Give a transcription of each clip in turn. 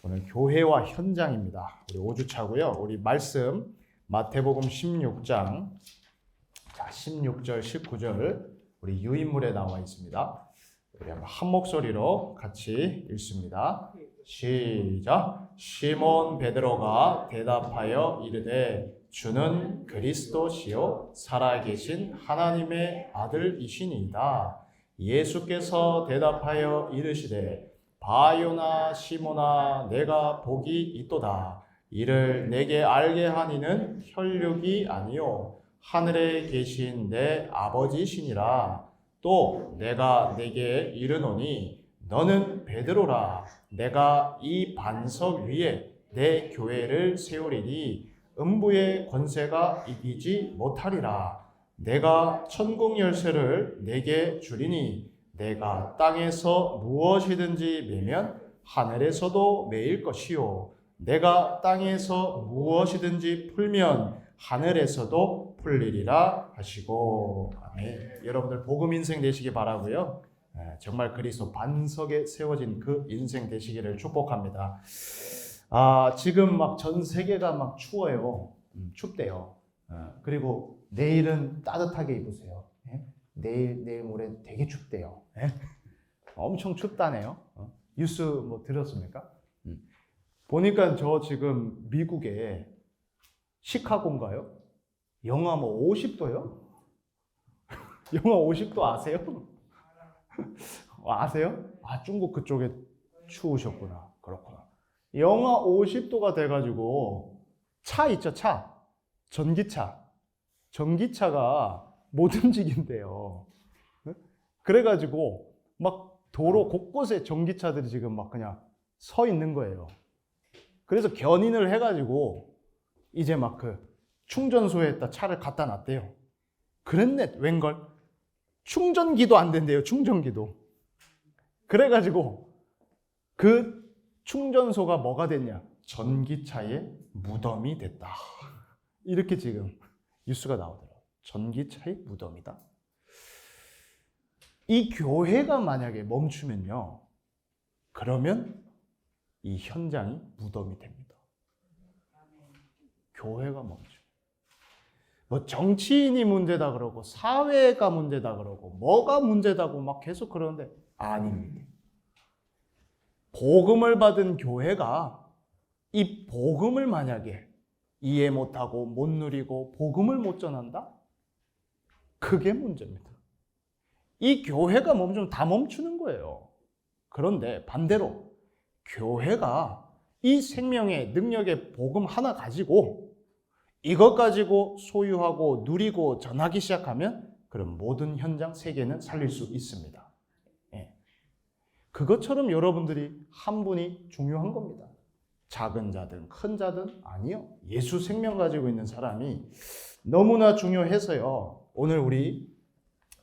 오늘 교회와 현장입니다. 우리 5주차고요. 우리 말씀 마태복음 16장 16절 19절 우리 유인물에 나와 있습니다. 우리 한번 한 목소리로 같이 읽습니다. 시작. 시몬 베드로가 대답하여 이르되 주는 그리스도시요 살아계신 하나님의 아들이시니이다. 예수께서 대답하여 이르시되 바요나 시몬아 내가 복이 있도다. 이를 내게 알게 하니는 혈육이 아니요 하늘에 계신 내 아버지시니라. 또 내가 내게 이르노니 너는 베드로라. 내가 이 반석 위에 내 교회를 세우리니 음부의 권세가 이기지 못하리라. 내가 천국 열쇠를 내게 주리니 내가 땅에서 무엇이든지 매면 하늘에서도 매일 것이요 내가 땅에서 무엇이든지 풀면 하늘에서도 풀리리라 하시고. 아멘. 여러분들 복음 인생 되시기 바라고요. 정말 그리스도 반석에 세워진 그 인생 되시기를 축복합니다. 지금 막 전 세계가 막 추워요. 춥대요. 그리고 내일은 따뜻하게 입으세요. 내일 모레 되게 춥대요. 엄청 춥다네요. 뉴스 뭐 들었습니까? 보니까 저 지금 미국에 시카고인가요? 영하 뭐 50도요? 영하 50도 아세요? 아세요? 중국 그쪽에 추우셨구나. 그렇구나. 영하 50도가 돼가지고 차 있죠, 차. 전기차가 못 움직인대요. 그래가지고 막 도로 곳곳에 전기차들이 지금 막 그냥 서 있는 거예요. 그래서 견인을 해가지고 이제 막 그 충전소에다 차를 갖다 놨대요. 그랬네, 웬걸? 충전기도 안 된대요, 충전기도. 그래가지고 그 충전소가 뭐가 됐냐? 전기차의 무덤이 됐다. 이렇게 지금 뉴스가 나오더라고요. 전기차의 무덤이다. 이 교회가 만약에 멈추면요, 그러면 이 현장이 무덤이 됩니다. 교회가 멈추면. 뭐 정치인이 문제다 그러고 사회가 문제다 그러고 뭐가 문제다고 막 계속 그러는데 아닙니다. 복음을 받은 교회가 이 복음을 만약에 이해 못하고 못 누리고 복음을 못 전한다? 그게 문제입니다. 이 교회가 멈추면 다 멈추는 거예요. 그런데 반대로 교회가 이 생명의 능력의 복음 하나 가지고 이것 가지고 소유하고 누리고 전하기 시작하면 그럼 모든 현장 세계는 살릴 수 있습니다. 그것처럼 여러분들이 한 분이 중요한 겁니다. 작은 자든 큰 자든 아니요. 예수 생명 가지고 있는 사람이 너무나 중요해서요. 오늘 우리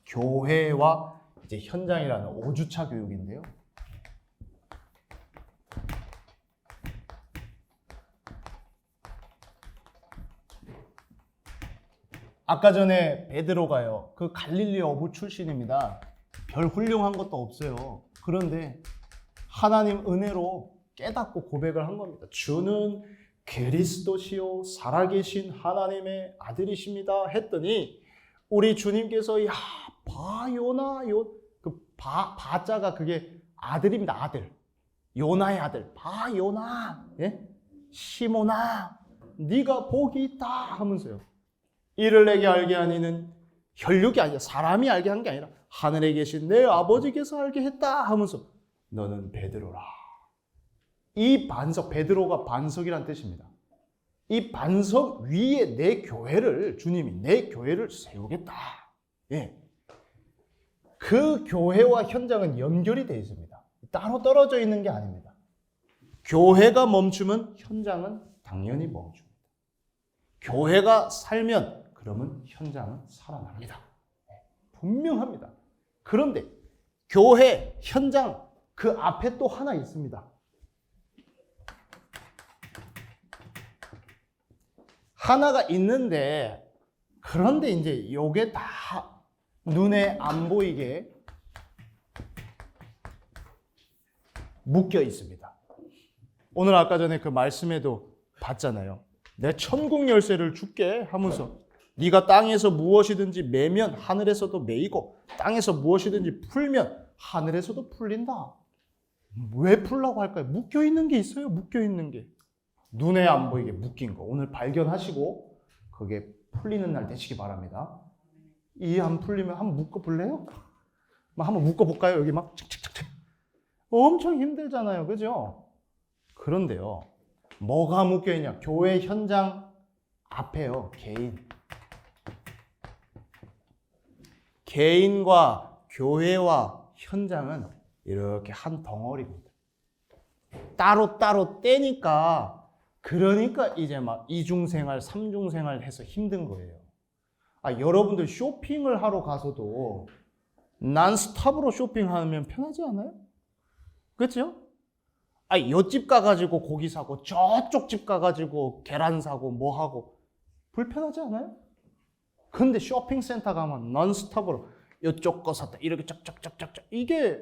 교회와 이제 현장이라는 5주차 교육인데요. 아까 전에 베드로가요. 그 갈릴리 어부 출신입니다. 별 훌륭한 것도 없어요. 그런데 하나님 은혜로 깨닫고 고백을 한 겁니다. 주는 그리스도시요 살아계신 하나님의 아들이십니다 했더니 우리 주님께서 바요나 그 바자가 그게 아들입니다. 아들. 요나의 아들. 바요나. 시몬아 네가 복이 있다 하면서요. 이를 내게 알게 하니는 혈육이 아니라 사람이 알게 한 게 아니라 하늘에 계신 내 아버지께서 알게 했다 하면서 너는 베드로라. 이 반석, 베드로가 반석이란 뜻입니다. 이 반석 위에 내 교회를, 주님이 내 교회를 세우겠다. 그 교회와 현장은 연결이 되어 있습니다. 따로 떨어져 있는 게 아닙니다. 교회가 멈추면 현장은 당연히 멈춥니다. 교회가 살면 그러면 현장은 살아납니다. 분명합니다. 그런데 교회, 현장 그 앞에 또 하나 있습니다. 하나가 있는데 그런데 이제 요게 다 눈에 안 보이게 묶여 있습니다. 오늘 아까 전에 그 말씀에도 봤잖아요. 내 천국 열쇠를 줄게 하면서 네가 땅에서 무엇이든지 매면 하늘에서도 매이고 땅에서 무엇이든지 풀면 하늘에서도 풀린다. 왜 풀라고 할까요? 묶여 있는 게 있어요. 묶여 있는 게. 눈에 안 보이게 묶인 거. 오늘 발견하시고 그게 풀리는 날 되시기 바랍니다. 이 안 풀리면 한번 묶어 볼래요? 한번 묶어 볼까요? 여기 막 착착착착. 엄청 힘들잖아요. 그죠? 그런데요. 뭐가 묶여 있냐? 교회 현장 앞에요. 개인과 교회와 현장은 이렇게 한 덩어리입니다. 따로따로 떼니까 그러니까 이제 막 이중생활, 삼중생활 해서 힘든 거예요. 여러분들 쇼핑을 하러 가서도 난스톱으로 쇼핑하면 편하지 않아요? 그렇죠? 옆집 가가지고 고기 사고 저쪽 집 가가지고 계란 사고 뭐 하고 불편하지 않아요? 근데 쇼핑센터 가면 난스톱으로 이쪽 거 샀다 이렇게 쫙쫙쫙쫙 이게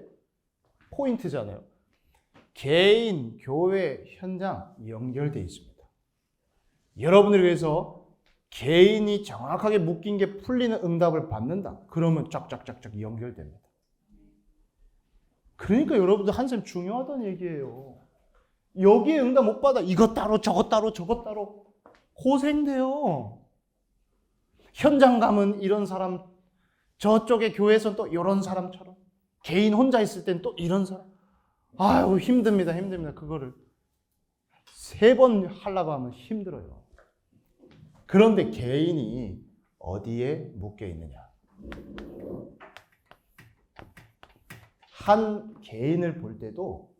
포인트잖아요. 개인, 교회, 현장 연결되어 있습니다. 여러분들 위해서 개인이 정확하게 묶인 게 풀리는 응답을 받는다. 그러면 쫙쫙쫙쫙 연결됩니다. 그러니까 여러분들 한샘 중요하다는 얘기예요. 여기에 응답 못 받아. 이것 따로 저것 따로 저것 따로 고생돼요. 현장 가면 이런 사람, 저쪽에 교회에서는 또 이런 사람처럼, 개인 혼자 있을 땐 또 이런 사람. 아유 힘듭니다. 그거를 3번 하려고 하면 힘들어요. 그런데 개인이 어디에 묶여 있느냐? 한 개인을 볼 때도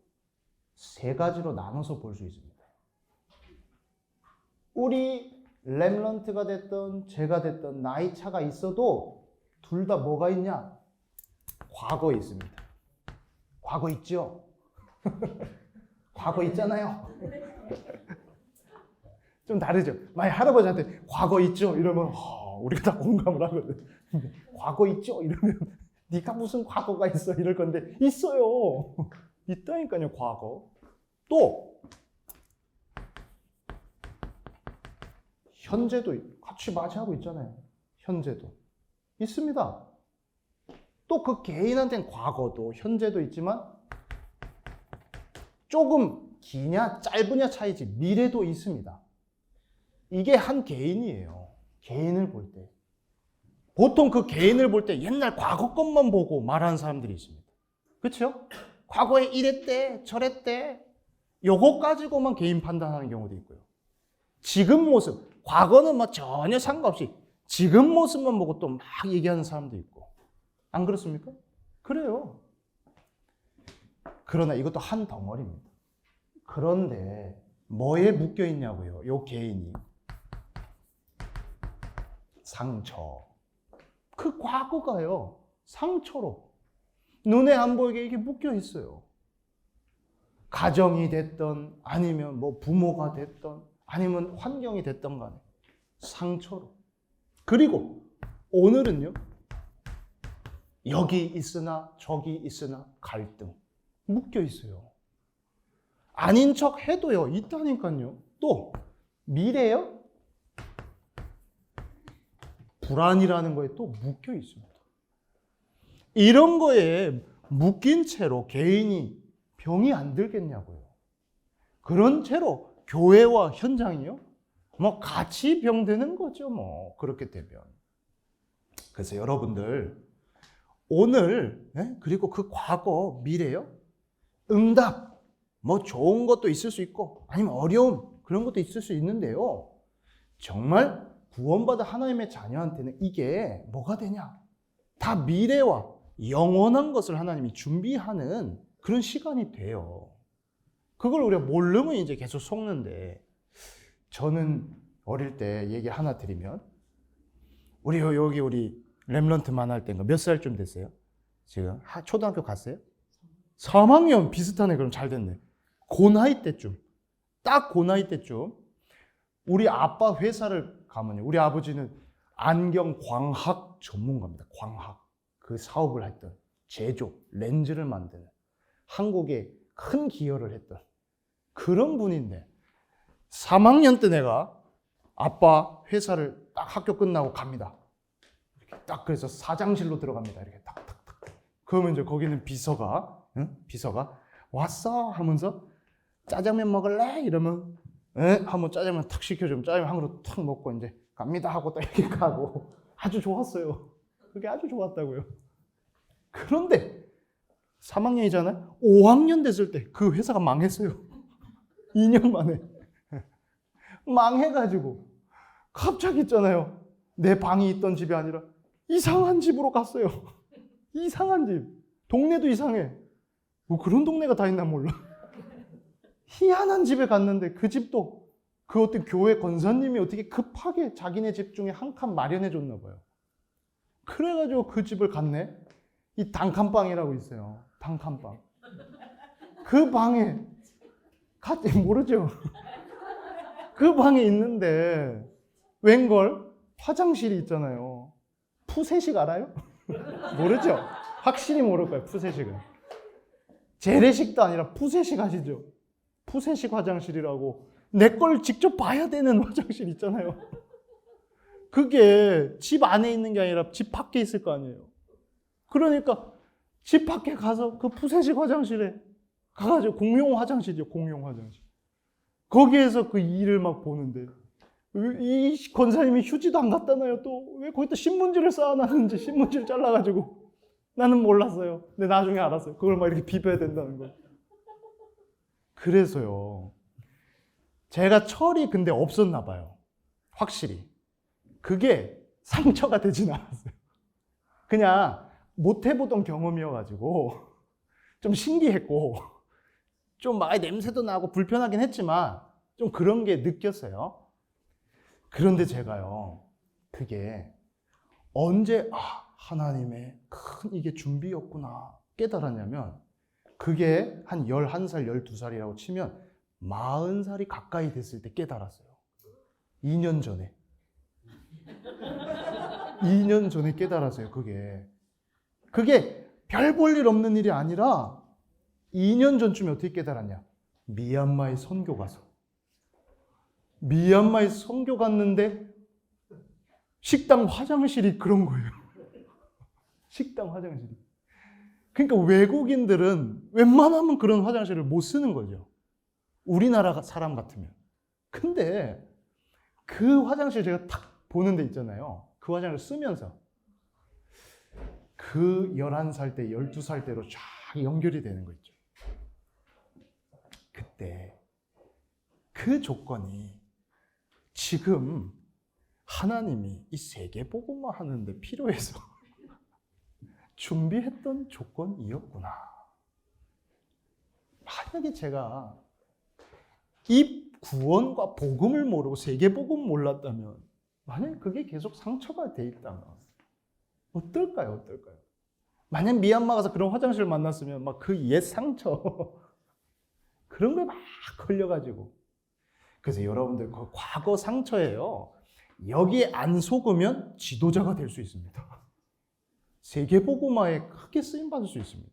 3가지로 나눠서 볼 수 있습니다. 우리 렘넌트가 됐든 제가 됐든 나이 차가 있어도 둘 다 뭐가 있냐? 과거 있습니다. 과거 있죠? 과거 있잖아요. 좀 다르죠? 만약 할아버지한테 과거 있죠? 이러면 우리가 다 공감을 하거든. 과거 있죠? 이러면 네가 무슨 과거가 있어? 이럴 건데 있어요. 있다니까요. 과거. 또 현재도 같이 맞이하고 있잖아요. 현재도 있습니다. 또 그 개인한테는 과거도 현재도 있지만 조금 기냐 짧으냐 차이지 미래도 있습니다. 이게 한 개인이에요. 개인을 볼 때. 보통 그 개인을 볼 때 옛날 과거 것만 보고 말하는 사람들이 있습니다. 그렇죠? 과거에 이랬대 저랬대 요거 가지고만 개인 판단하는 경우도 있고요. 지금 모습, 과거는 뭐 전혀 상관없이 지금 모습만 보고 또 막 얘기하는 사람도 있고. 안 그렇습니까? 그래요. 그러나 이것도 한 덩어리입니다. 그런데 뭐에 묶여 있냐고요? 요 개인이. 상처. 그 과거가요. 상처로. 눈에 안 보이게 이게 묶여 있어요. 가정이 됐던 아니면 뭐 부모가 됐던 아니면 환경이 됐던 간에 상처로. 그리고 오늘은요. 여기 있으나 저기 있으나 갈등. 묶여 있어요. 아닌 척 해도요. 있다니까요. 또 미래요? 불안이라는 거에 또 묶여 있습니다. 이런 거에 묶인 채로 개인이 병이 안 들겠냐고요. 그런 채로 교회와 현장이요? 뭐 같이 병드는 거죠. 뭐 그렇게 되면. 그래서 여러분들 오늘 그리고 그 과거 미래요? 응답 뭐 좋은 것도 있을 수 있고 아니면 어려움 그런 것도 있을 수 있는데요. 정말 구원받은 하나님의 자녀한테는 이게 뭐가 되냐? 다 미래와 영원한 것을 하나님이 준비하는 그런 시간이 돼요. 그걸 우리가 모르면 이제 계속 속는데 저는 어릴 때 얘기 하나 드리면 우리 렘넌트만 할 때인가 몇 살쯤 됐어요? 지금 초등학교 갔어요? 3학년 비슷하네. 그럼 잘 됐네. 그 나이 때쯤 딱 그 나이 때쯤 우리 아빠 회사를 가면요. 우리 아버지는 안경 광학 전문가입니다. 광학. 그 사업을 했던 제조, 렌즈를 만드는 한국에 큰 기여를 했던 그 그런 분인데 3학년 때 내가 아빠 회사를 딱 학교 끝나고 갑니다. 이렇게 딱 그래서 사장실로 들어갑니다. 이렇게 탁탁탁. 그러면 이제 거기는 비서가 왔어 하면서 짜장면 먹을래? 이러면 한번 짜장면 탁 시켜주면 짜장면 한 그릇 탁 먹고 이제 갑니다 하고 딱 이렇게 가고 아주 좋았어요. 그게 아주 좋았다고요. 그런데 3학년이잖아요. 5학년 됐을 때 그 회사가 망했어요. 2년 만에. 망해가지고 갑자기 있잖아요. 내 방이 있던 집이 아니라 이상한 집으로 갔어요. 이상한 집. 동네도 이상해. 뭐 그런 동네가 다 있나 몰라. 희한한 집에 갔는데 그 집도 그 어떤 교회 권사님이 어떻게 급하게 자기네 집 중에 한 칸 마련해 줬나 봐요. 그래가지고 그 집을 갔네. 이 단칸방이라고 있어요. 단칸방. 그 방에 모르죠. 그 방에 있는데 웬걸 화장실이 있잖아요. 푸세식 알아요? 모르죠? 확실히 모를 거예요. 푸세식은. 재래식도 아니라 푸세식 아시죠? 푸세식 화장실이라고 내 걸 직접 봐야 되는 화장실 있잖아요. 그게 집 안에 있는 게 아니라 집 밖에 있을 거 아니에요. 그러니까 집 밖에 가서 그 푸세식 화장실에 가가지고 공용 화장실이죠. 공용 화장실. 거기에서 그 일을 막 보는데 이 권사님이 휴지도 안 갖다 놔요. 또 왜 거기다 신문지를 쌓아놨는지 신문지를 잘라가지고 나는 몰랐어요. 근데 나중에 알았어요. 그걸 막 이렇게 비벼야 된다는 걸. 그래서요. 제가 철이 근데 없었나 봐요. 확실히. 그게 상처가 되진 않았어요. 그냥 못 해보던 경험이어가지고 좀 신기했고 좀 막 냄새도 나고 불편하긴 했지만 좀 그런 게 느꼈어요. 그런데 제가요. 그게 언제 하나님의 큰 이게 준비였구나 깨달았냐면 그게 한 11살, 12살이라고 치면 40살이 가까이 됐을 때 깨달았어요. 2년 전에. 2년 전에 깨달았어요. 그게 별 볼 일 없는 일이 아니라 2년 전쯤에 어떻게 깨달았냐. 미얀마에 선교 가서. 미얀마에 선교 갔는데 식당 화장실이 그런 거예요. 식당 화장실이. 그러니까 외국인들은 웬만하면 그런 화장실을 못 쓰는 거죠. 우리나라 사람 같으면. 근데 그 화장실 제가 탁 보는 데 있잖아요. 그 화장실을 쓰면서 그 11살 때, 12살 때로 쫙 연결이 되는 거 있죠. 그때 그 조건이 지금 하나님이 이 세계복음화 하는데 필요해서 준비했던 조건이었구나. 만약에 제가 이 구원과 복음을 모르고 세계복음 몰랐다면 만약에 그게 계속 상처가 돼 있다면 어떨까요? 만약 미얀마 가서 그런 화장실을 만났으면 막 그 옛 상처 그런 거에 막 걸려가지고 그래서 여러분들 그 과거 상처예요. 여기에 안 속으면 지도자가 될 수 있습니다. 세계복음화에 크게 쓰임받을 수 있습니다.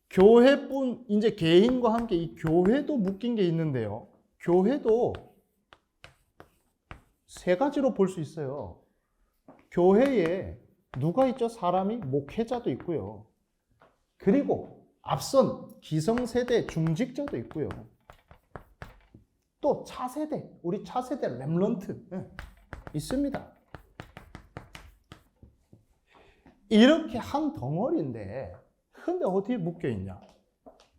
교회뿐 이제 개인과 함께 이 교회도 묶인 게 있는데요. 교회도 세 가지로 볼 수 있어요. 교회에 누가 있죠? 사람이 목회자도 있고요. 그리고 앞선 기성세대 중직자도 있고요. 또 차세대, 우리 차세대 렘넌트 있습니다. 이렇게 한 덩어리인데 근데 어디에 묶여있냐?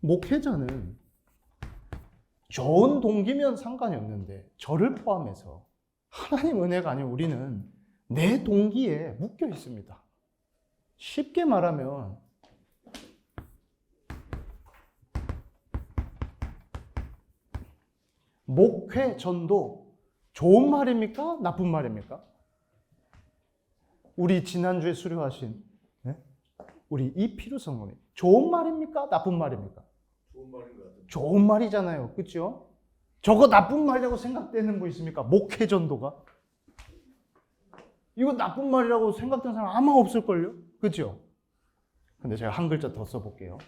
목회자는 좋은 동기면 상관이 없는데 저를 포함해서 하나님 은혜가 아니면 우리는 내 동기에 묶여 있습니다. 쉽게 말하면 목회 전도 좋은 말입니까? 나쁜 말입니까? 우리 지난주에 수료하신 우리 이필우 성모님 좋은 말입니까? 나쁜 말입니까? 좋은 말인 것 같아요. 좋은 말이잖아요. 그렇죠? 저거 나쁜 말이라고 생각되는 분 있습니까? 목회 전도가? 이거 나쁜 말이라고 생각되는 사람 아마 없을걸요? 그렇죠? 근데 제가 한 글자 더 써볼게요.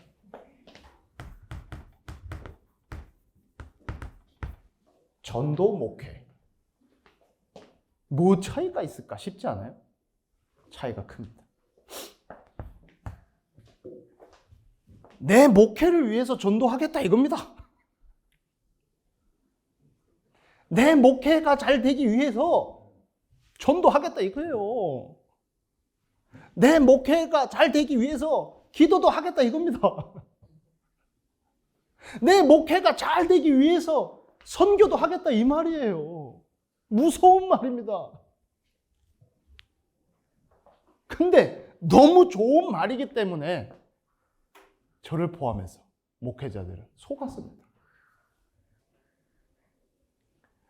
전도, 목회. 뭐 차이가 있을까 싶지 않아요? 차이가 큽니다. 내 목회를 위해서 전도하겠다 이겁니다. 내 목회가 잘 되기 위해서 전도하겠다 이거예요. 내 목회가 잘 되기 위해서 기도도 하겠다 이겁니다. 내 목회가 잘 되기 위해서 선교도 하겠다 이 말이에요. 무서운 말입니다. 근데 너무 좋은 말이기 때문에 저를 포함해서 목회자들은 속았습니다.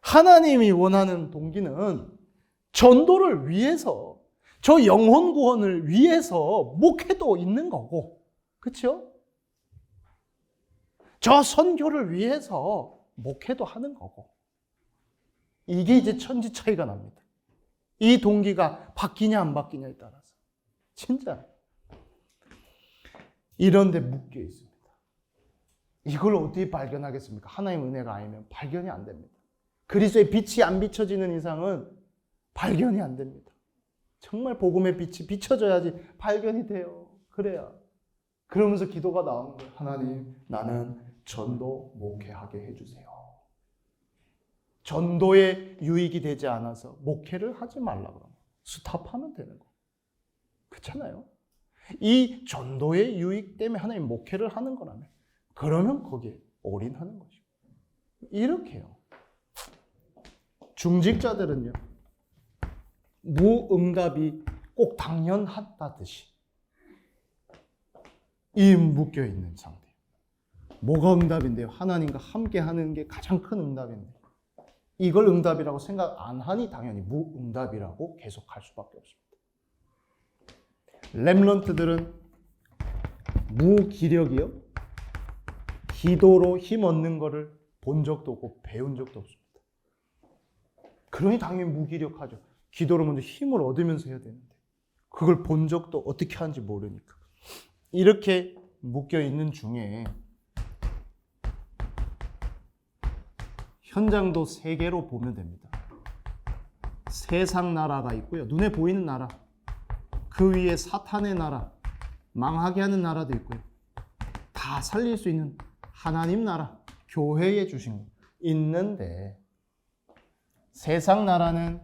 하나님이 원하는 동기는 전도를 위해서, 저 영혼 구원을 위해서 목회도 있는 거고, 그렇죠? 저 선교를 위해서 목회도 하는 거고. 이게 이제 천지 차이가 납니다. 이 동기가 바뀌냐 안 바뀌냐에 따라서. 진짜. 이런 데 묶여 있습니다. 이걸 어떻게 발견하겠습니까? 하나님의 은혜가 아니면 발견이 안 됩니다. 그리스도의 빛이 안 비춰지는 이상은 발견이 안 됩니다. 정말 복음의 빛이 비춰져야지 발견이 돼요. 그래야. 그러면서 기도가 나오는 거예요. 하나님, 나는 전도 목회하게 해주세요. 전도에 유익이 되지 않아서 목회를 하지 말라 그러면 스탑하면 되는 거. 그렇잖아요. 이 전도의 유익 때문에 하나님 목회를 하는 거라면 그러면 거기에 올인하는 거죠. 이렇게요. 중직자들은요, 무응답이 꼭 당연하다듯이 이 묶여있는 상태. 뭐가 응답인데요? 하나님과 함께 하는 게 가장 큰 응답인데 이걸 응답이라고 생각 안 하니 당연히 무응답이라고 계속할 수밖에 없습니다. 렘넌트들은 무기력이요, 기도로 힘 얻는 거를 본 적도 없고 배운 적도 없습니다. 그러니 당연히 무기력하죠. 기도로 먼저 힘을 얻으면서 해야 되는데 그걸 본 적도 어떻게 하는지 모르니까. 이렇게 묶여있는 중에 현장도 세 개로 보면 됩니다. 세상 나라가 있고요. 눈에 보이는 나라. 그 위에 사탄의 나라, 망하게 하는 나라도 있고요. 다 살릴 수 있는 하나님 나라, 교회에 주신 거 있는데 세상 나라는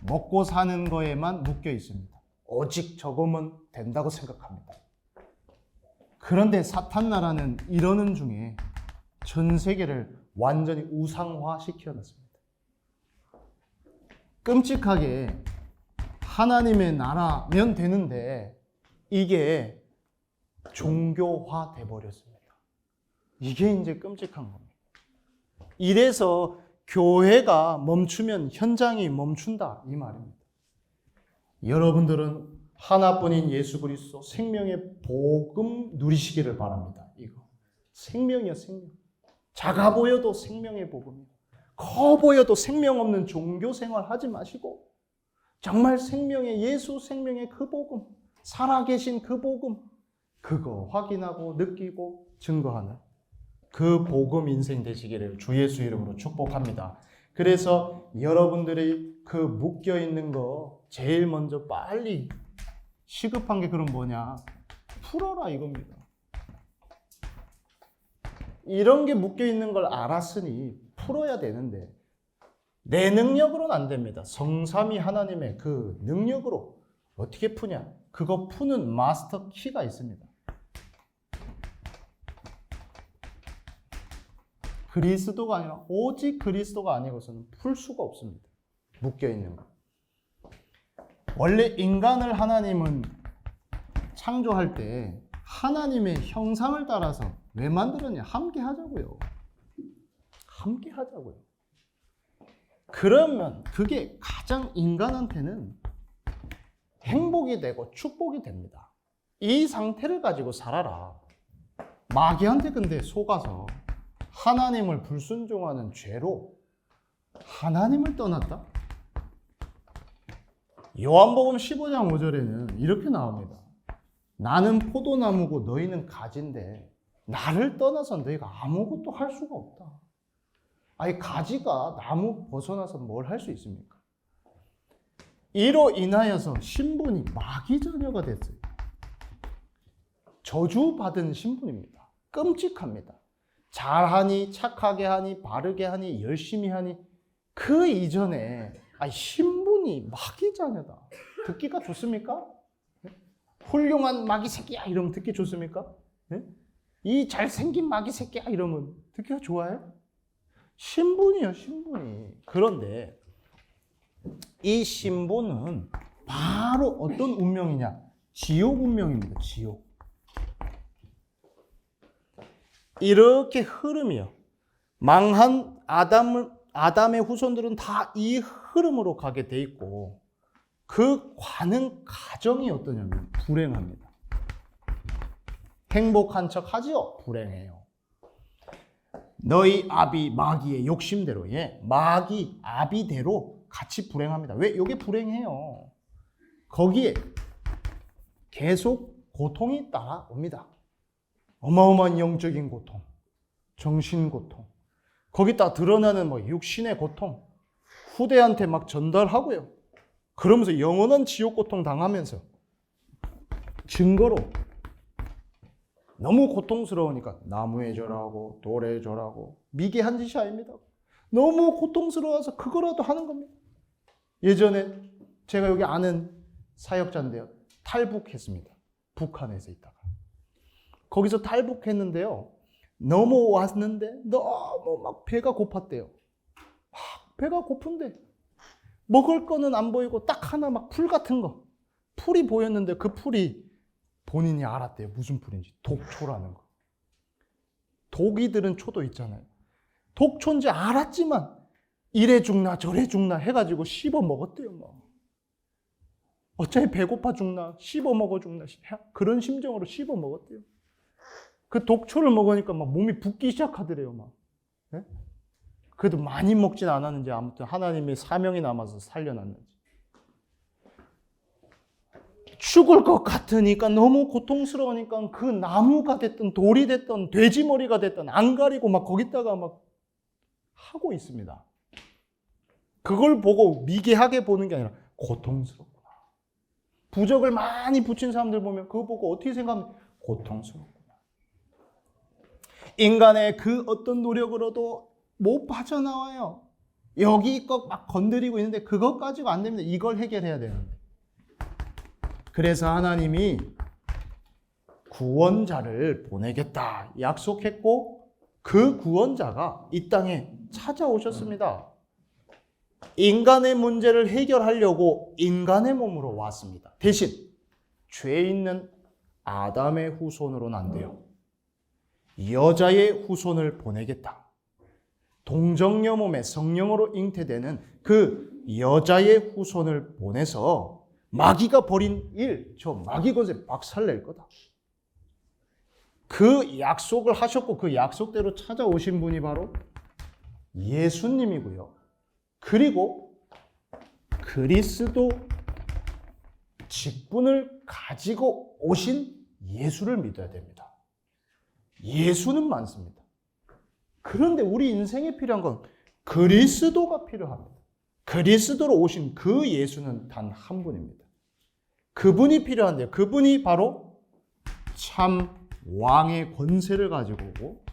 먹고 사는 거에만 묶여 있습니다. 오직 저거면 된다고 생각합니다. 그런데 사탄 나라는 이러는 중에 전 세계를 완전히 우상화 시켜놨습니다. 끔찍하게 하나님의 나라면 되는데 이게 종교화 돼버렸습니다. 이게 이제 끔찍한 겁니다. 이래서 교회가 멈추면 현장이 멈춘다 이 말입니다. 여러분들은 하나뿐인 예수 그리스도 생명의 복음 누리시기를 바랍니다. 이거 생명이요, 생명. 작아 보여도 생명의 복음이요. 커 보여도 생명 없는 종교 생활 하지 마시고 정말 생명의 예수 생명의 그 복음, 살아계신 그 복음, 그거 확인하고 느끼고 증거하는 그 복음 인생 되시기를 주 예수 이름으로 축복합니다. 그래서 여러분들이 그 묶여있는 거 제일 먼저 빨리 시급한 게 그럼 뭐냐? 풀어라 이겁니다. 이런 게 묶여있는 걸 알았으니 풀어야 되는데 내 능력으로는 안 됩니다. 성삼위 하나님의 그 능력으로 어떻게 푸냐? 그거 푸는 마스터 키가 있습니다. 그리스도가 아니라 오직 그리스도가 아니고서는 풀 수가 없습니다. 묶여있는 거. 원래 인간을 하나님은 창조할 때 하나님의 형상을 따라서 왜 만들었냐? 함께 하자고요. 함께 하자고요. 그러면 그게 가장 인간한테는 행복이 되고 축복이 됩니다. 이 상태를 가지고 살아라. 마귀한테 근데 속아서 하나님을 불순종하는 죄로 하나님을 떠났다? 요한복음 15장 5절에는 이렇게 나옵니다. 나는 포도나무고 너희는 가지인데 나를 떠나서 너희가 아무것도 할 수가 없다. 아니 가지가 나무 벗어나서 뭘 할 수 있습니까? 이로 인하여서 신분이 마귀 자녀가 됐어요. 저주받은 신분입니다. 끔찍합니다. 잘하니, 착하게 하니, 바르게 하니, 열심히 하니, 그 이전에 신분이 마귀 자녀다. 듣기가 좋습니까? 훌륭한 마귀 새끼야 이러면 듣기 좋습니까? 이 잘생긴 마귀 새끼야 이러면 듣기가 좋아요? 신분이요, 신분이. 그런데 이 신분은 바로 어떤 운명이냐? 지옥 운명입니다. 지옥. 이렇게 흐름이요. 망한 아담의 후손들은 다 이 흐름으로 가게 돼 있고 그 가는 과정이 어떠냐면 불행합니다. 행복한 척 하지요? 불행해요. 너희 아비 마귀의 욕심대로, 마귀 아비대로 같이 불행합니다. 왜? 이게 불행해요. 거기에 계속 고통이 따라옵니다. 어마어마한 영적인 고통, 정신 고통, 거기다 드러나는 육신의 고통, 후대한테 막 전달하고요. 그러면서 영원한 지옥 고통 당하면서 증거로 너무 고통스러우니까 나무에 절하고 돌에 절하고 미개한 짓이 아닙니다. 너무 고통스러워서 그거라도 하는 겁니다. 예전에 제가 여기 아는 사역자인데요. 탈북했습니다. 북한에서 있다가. 거기서 탈북했는데요. 넘어왔는데 너무 막 배가 고팠대요. 막 배가 고픈데 먹을 거는 안 보이고 딱 하나 막 풀 같은 거. 풀이 보였는데 그 풀이 본인이 알았대요. 무슨 풀인지. 독초라는 거. 독이들은 초도 있잖아요. 독초인지 알았지만 이래 죽나 저래 죽나 해가지고 씹어 먹었대요. 뭐. 어차피 배고파 죽나 씹어 먹어 죽나 그런 심정으로 씹어 먹었대요. 그 독초를 먹으니까 막 몸이 붓기 시작하더래요. 막. 네? 그래도 많이 먹진 않았는지 아무튼 하나님의 사명이 남아서 살려놨는지. 죽을 것 같으니까 너무 고통스러우니까 그 나무가 됐든 돌이 됐든 돼지머리가 됐든 안 가리고 막 거기다가 막 하고 있습니다. 그걸 보고 미개하게 보는 게 아니라 고통스럽구나. 부적을 많이 붙인 사람들 보면 그거 보고 어떻게 생각하면 고통스럽구나. 인간의 그 어떤 노력으로도 못 빠져나와요. 여기 것 막 건드리고 있는데 그것 가지고 안 됩니다. 이걸 해결해야 되는데. 그래서 하나님이 구원자를 보내겠다 약속했고 그 구원자가 이 땅에 찾아오셨습니다. 인간의 문제를 해결하려고 인간의 몸으로 왔습니다. 대신 죄 있는 아담의 후손으로는 안 돼요. 여자의 후손을 보내겠다. 동정녀 몸에 성령으로 잉태되는 그 여자의 후손을 보내서 마귀가 벌인 일, 저 마귀 권세 박살낼 거다. 그 약속을 하셨고 그 약속대로 찾아오신 분이 바로 예수님이고요. 그리고 그리스도 직분을 가지고 오신 예수를 믿어야 됩니다. 예수는 많습니다. 그런데 우리 인생에 필요한 건 그리스도가 필요합니다. 그리스도로 오신 그 예수는 단 한 분입니다. 그분이 필요한데요. 그분이 바로 참 왕의 권세를 가지고 오고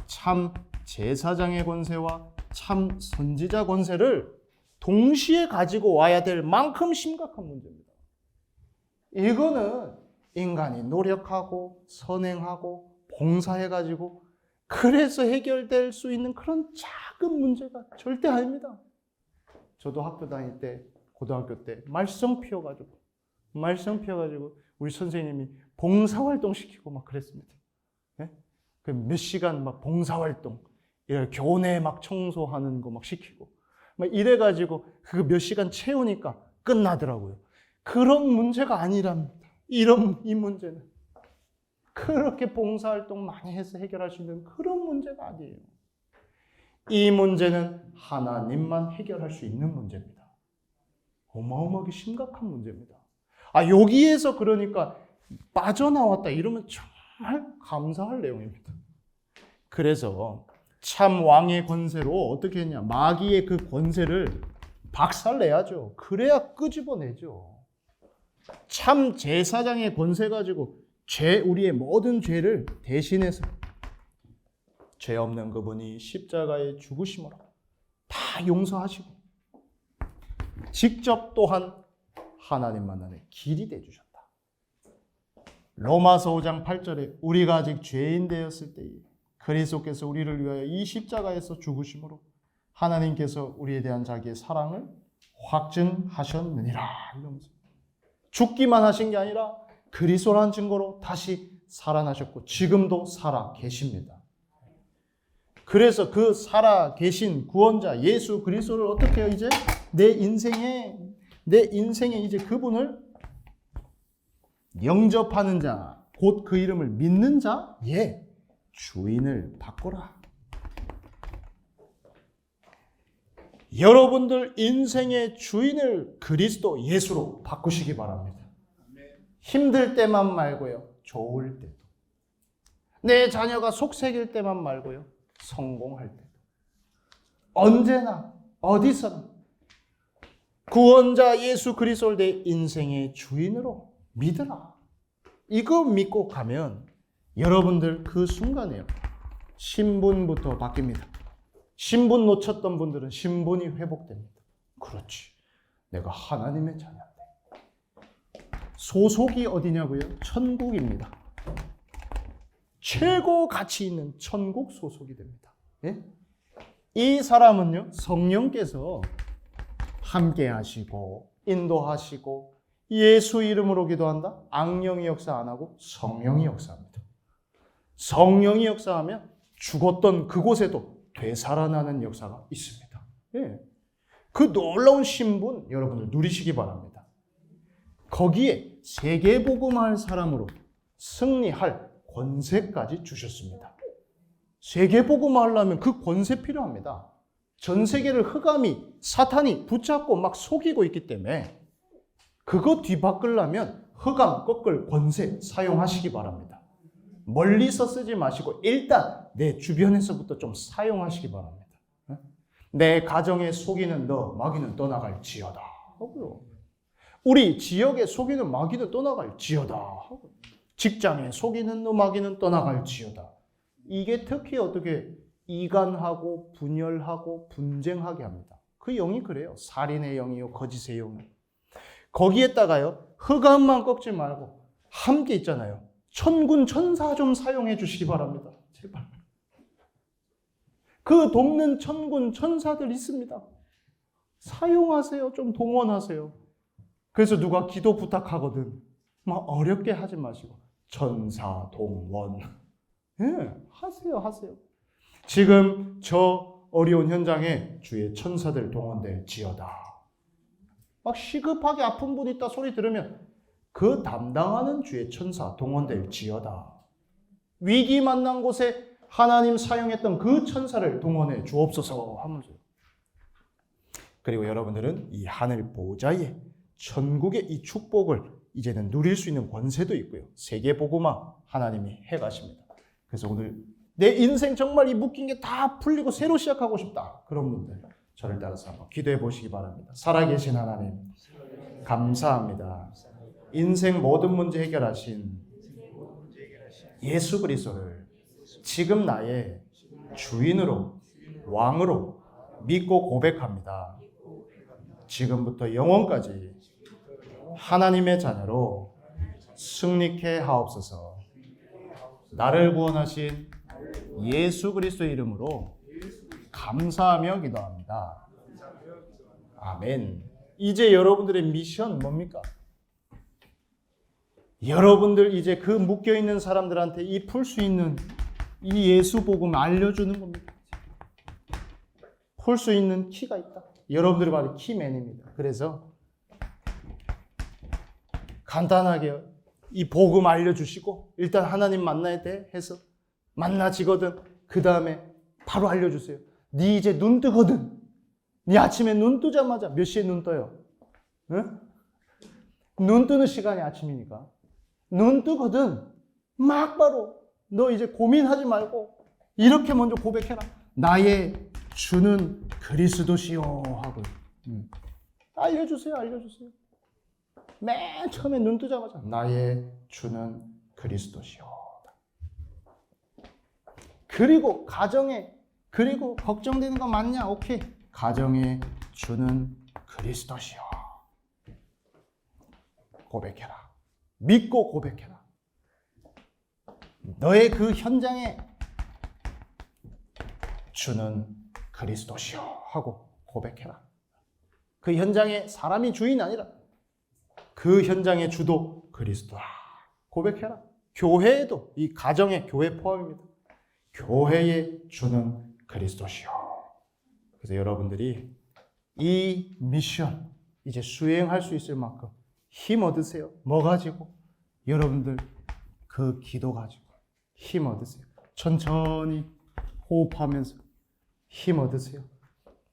참 제사장의 권세와 참 선지자 권세를 동시에 가지고 와야 될 만큼 심각한 문제입니다. 이거는 인간이 노력하고 선행하고 봉사해가지고 그래서 해결될 수 있는 그런 작은 문제가 절대 아닙니다. 저도 학교 다닐 때, 고등학교 때 말썽 피워가지고 우리 선생님이 봉사활동 시키고 막 그랬습니다. 네? 그 몇 시간 막 봉사활동, 교내 막 청소하는 거 막 시키고 막 이래가지고 그 몇 시간 채우니까 끝나더라고요. 그런 문제가 아니랍니다. 이 문제는. 그렇게 봉사활동 많이 해서 해결할 수 있는 그런 문제가 아니에요. 이 문제는 하나님만 해결할 수 있는 문제입니다. 어마어마하게 심각한 문제입니다. 여기에서 그러니까 빠져나왔다 이러면 정말 감사할 내용입니다. 그래서 참 왕의 권세로 어떻게 했냐? 마귀의 그 권세를 박살내야죠. 그래야 끄집어내죠. 참 제사장의 권세 가지고 우리의 모든 죄를 대신해서 죄 없는 그분이 십자가에 죽으심으로 다 용서하시고 직접 또한 하나님 만나는 길이 되주셨다. 로마서 5장 8절에 우리가 아직 죄인 되었을 때에 그리스도께서 우리를 위하여 이 십자가에서 죽으심으로 하나님께서 우리에 대한 자기의 사랑을 확증하셨느니라. 이러면서 죽기만 하신 게 아니라 그리스도라는 증거로 다시 살아나셨고 지금도 살아 계십니다. 그래서 그 살아 계신 구원자 예수 그리스도를 어떻게 해요? 이제 내 인생에 이제 그분을 영접하는 자, 곧 그 이름을 믿는 자의 주인을 바꾸라. 여러분들 인생의 주인을 그리스도 예수로 바꾸시기 바랍니다. 힘들 때만 말고요, 좋을 때도. 내 자녀가 속색일 때만 말고요, 성공할 때도. 언제나 어디서나 구원자 예수 그리스도를 내 인생의 주인으로 믿으라. 이거 믿고 가면 여러분들 그 순간에요, 신분부터 바뀝니다. 신분 놓쳤던 분들은 신분이 회복됩니다. 그렇지, 내가 하나님의 자녀인데. 소속이 어디냐고요? 천국입니다. 최고 가치 있는 천국 소속이 됩니다. 예? 이 사람은요, 성령께서 함께 하시고 인도하시고 예수 이름으로 기도한다? 악령이 역사 안 하고 성령이 역사합니다. 성령이 역사하면 죽었던 그곳에도 되살아나는 역사가 있습니다. 예. 그 놀라운 신분 여러분들 누리시기 바랍니다. 거기에 세계복음할 사람으로 승리할 권세까지 주셨습니다. 세계복음하려면 그 권세 필요합니다. 전 세계를 흑암이 사탄이 붙잡고 막 속이고 있기 때문에 그거 뒤바꾸려면 흑암 꺾을 권세 사용하시기 바랍니다. 멀리서 쓰지 마시고 일단 내 주변에서부터 좀 사용하시기 바랍니다. 내 가정에 속이는 너 마귀는 떠나갈지어다 하고요. 우리 지역에 속이는 마귀는 떠나갈지어다 하고, 직장에 속이는 너 마귀는 떠나갈지어다. 이게 특히 어떻게 이간하고 분열하고 분쟁하게 합니다. 그 영이 그래요. 살인의 영이요, 거짓의 영이. 거기에다가요, 흑암만 꺾지 말고 함께 있잖아요. 천군 천사 좀 사용해 주시기 바랍니다. 제발. 그 돕는 천군 천사들 있습니다. 사용하세요. 좀 동원하세요. 그래서 누가 기도 부탁하거든, 막 어렵게 하지 마시고 천사 동원. 예, 하세요. 지금 저 어려운 현장에 주의 천사들 동원될지어다. 막 시급하게 아픈 분 있다 소리 들으면 그 담당하는 주의 천사 동원될지어다. 위기 만난 곳에 하나님 사용했던 그 천사를 동원해 주옵소서 하면서. 그리고 여러분들은 이 하늘 보좌에 천국의 이 축복을 이제는 누릴 수 있는 권세도 있고요. 세계복음화 하나님이 해가십니다. 그래서 오늘 내 인생 정말 이 묶인 게 다 풀리고 새로 시작하고 싶다. 그런 분들 저를 따라서 한번 기도해 보시기 바랍니다. 살아계신 하나님 감사합니다. 인생 모든 문제 해결하신 예수 그리스도를 지금 나의 주인으로 왕으로 믿고 고백합니다. 지금부터 영원까지 하나님의 자녀로 승리케 하옵소서. 나를 구원하신 예수 그리스도의 이름으로 감사하며 기도합니다. 아멘. 이제 여러분들의 미션 뭡니까? 여러분들 이제 그 묶여있는 사람들한테 이 풀 수 있는 이 예수 복음 알려주는 겁니다. 풀 수 있는 키가 있다. 여러분들이 바로 키맨입니다. 그래서 간단하게 이 복음 알려주시고 일단 하나님 만나야 돼 해서 만나지거든. 그 다음에 바로 알려주세요. 네 이제 눈 뜨거든. 네 아침에 눈 뜨자마자 몇 시에 눈 떠요? 응? 눈 뜨는 시간이 아침이니까. 눈 뜨거든. 막 바로 너 이제 고민하지 말고 이렇게 먼저 고백해라. 나의 주는 그리스도시요 하고 알려주세요. 맨 처음에 눈 뜨자마자 나의 주는 그리스도시요. 그리고 그리고 걱정되는 거 맞냐? 오케이. 가정의 주는 그리스도시요. 고백해라. 믿고 고백해라. 너의 그 현장에 주는 그리스도시요 하고 고백해라. 그 현장에 사람이 주인 아니라 그 현장의 주도 그리스도라. 고백해라. 교회에도 이 가정의 교회 포함입니다. 교회의 주는 그리스도시요. 그래서 여러분들이 이 미션 이제 수행할 수 있을 만큼 힘 얻으세요. 뭐 가지고? 여러분들 그 기도 가지고 힘 얻으세요. 천천히 호흡하면서 힘 얻으세요.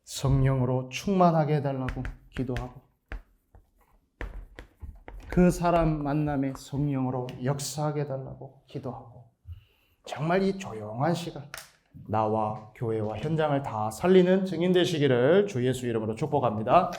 성령으로 충만하게 해달라고 기도하고 그 사람 만남에 성령으로 역사하게 해달라고 기도하고 정말 이 조용한 시간 나와 교회와 현장을 다 살리는 증인 되시기를 주 예수 이름으로 축복합니다.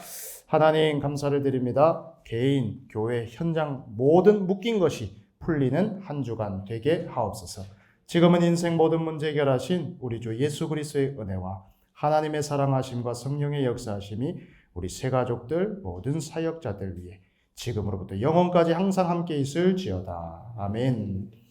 하나님 감사를 드립니다. 개인, 교회, 현장 모든 묶인 것이 풀리는 한 주간 되게 하옵소서. 지금은 인생 모든 문제 해결하신 우리 주 예수 그리스도의 은혜와 하나님의 사랑하심과 성령의 역사하심이 우리 새 가족들 모든 사역자들 위해 지금으로부터 영원까지 항상 함께 있을지어다. 아멘.